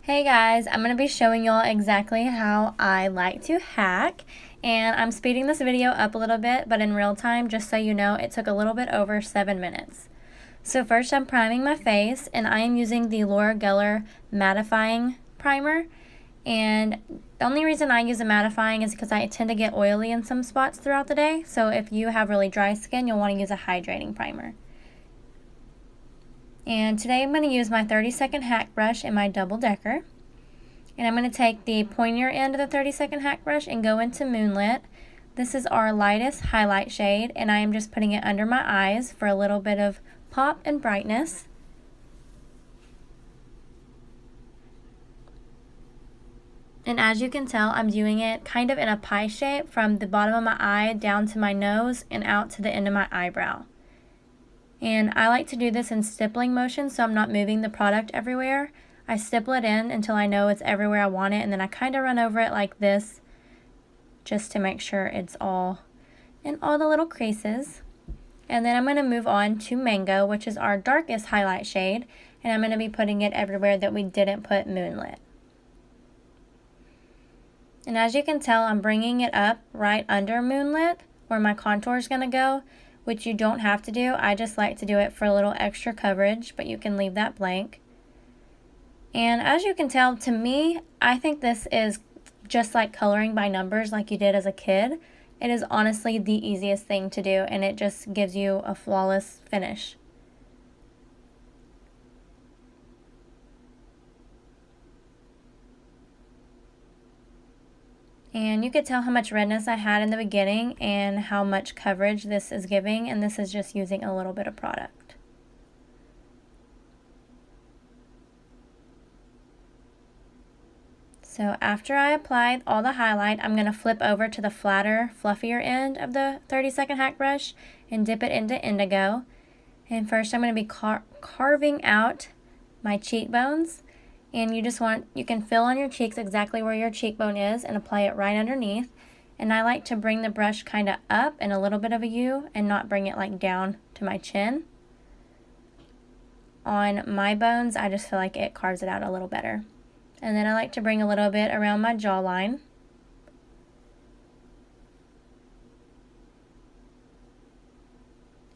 Hey guys, I'm going to be showing y'all exactly how I like to hack, and I'm speeding this video up a little bit, but in real time, just so you know, it took a little bit over 7 minutes. So first I'm priming my face, and I am using the Laura Geller mattifying primer, and the only reason I use a mattifying is because I tend to get oily in some spots throughout the day, so if you have really dry skin, you'll want to use a hydrating primer. And today I'm going to use my 30-second hack brush in my double decker. And I'm going to take the pointier end of the 30-second hack brush and go into Moonlit. This is our lightest highlight shade, and I am just putting it under my eyes for a little bit of pop and brightness. And as you can tell, I'm doing it kind of in a pie shape from the bottom of my eye down to my nose and out to the end of my eyebrow. And I like to do this in stippling motion, so I'm not moving the product everywhere. I stipple it in until I know it's everywhere I want it, and then I kind of run over it like this just to make sure it's all in all the little creases. And then I'm going to move on to Mango, which is our darkest highlight shade, and I'm going to be putting it everywhere that we didn't put Moonlit. And as you can tell, I'm bringing it up right under Moonlit where my contour is going to go, which you don't have to do. I just like to do it for a little extra coverage, but you can leave that blank. And as you can tell, to me, I think this is just like coloring by numbers like you did as a kid. It is honestly the easiest thing to do, and it just gives you a flawless finish. And you could tell how much redness I had in the beginning and how much coverage this is giving, and this is just using a little bit of product. So after I applied all the highlight, I'm going to flip over to the flatter, fluffier end of the 30-second hack brush and dip it into indigo. And first I'm going to be carving out my cheekbones. And you can fill on your cheeks exactly where your cheekbone is and apply it right underneath. And I like to bring the brush kind of up in a little bit of a U and not bring it like down to my chin. On my bones, I just feel like it carves it out a little better. And then I like to bring a little bit around my jawline.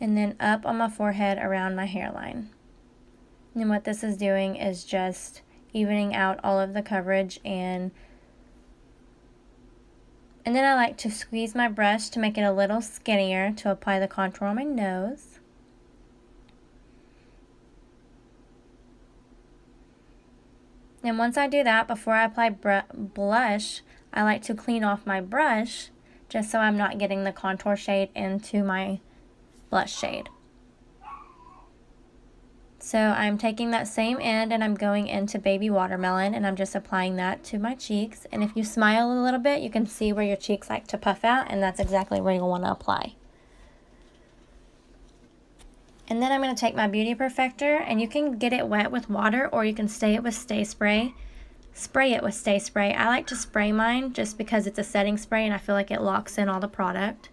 And then up on my forehead around my hairline. And what this is doing is just evening out all of the coverage, and then I like to squeeze my brush to make it a little skinnier to apply the contour on my nose. And once I do that, before I apply blush, I like to clean off my brush just so I'm not getting the contour shade into my blush shade. So I'm taking that same end and I'm going into Baby Watermelon, and I'm just applying that to my cheeks. And if you smile a little bit, you can see where your cheeks like to puff out, and that's exactly where you'll want to apply. And then I'm going to take my Beauty Perfector, and you can get it wet with water or you can spray it with Stay Spray. Spray it with Stay Spray. I like to spray mine just because it's a setting spray and I feel like it locks in all the product.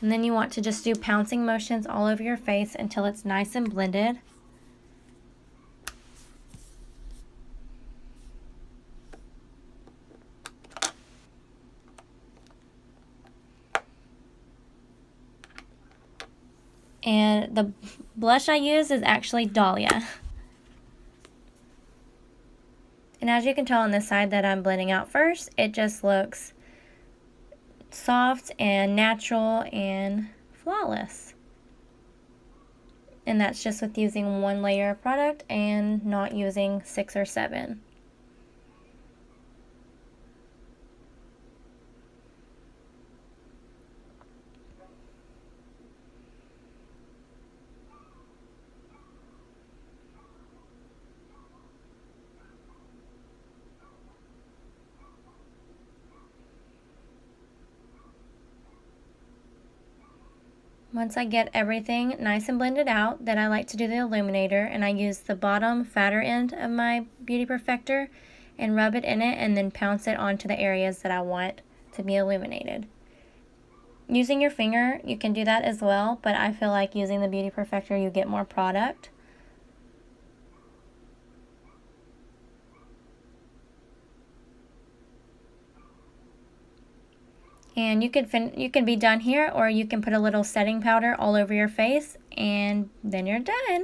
And then you want to just do pouncing motions all over your face until it's nice and blended. And the blush I use is actually Dahlia. And as you can tell on this side that I'm blending out first, it just looks soft and natural and flawless. And that's just with using one layer of product and not using 6 or 7. Once I get everything nice and blended out, then I like to do the illuminator, and I use the bottom fatter end of my Beauty Perfector and rub it in it and then pounce it onto the areas that I want to be illuminated. Using your finger, you can do that as well, but I feel like using the Beauty Perfector, you get more product. And you can be done here, or you can put a little setting powder all over your face, and then you're done.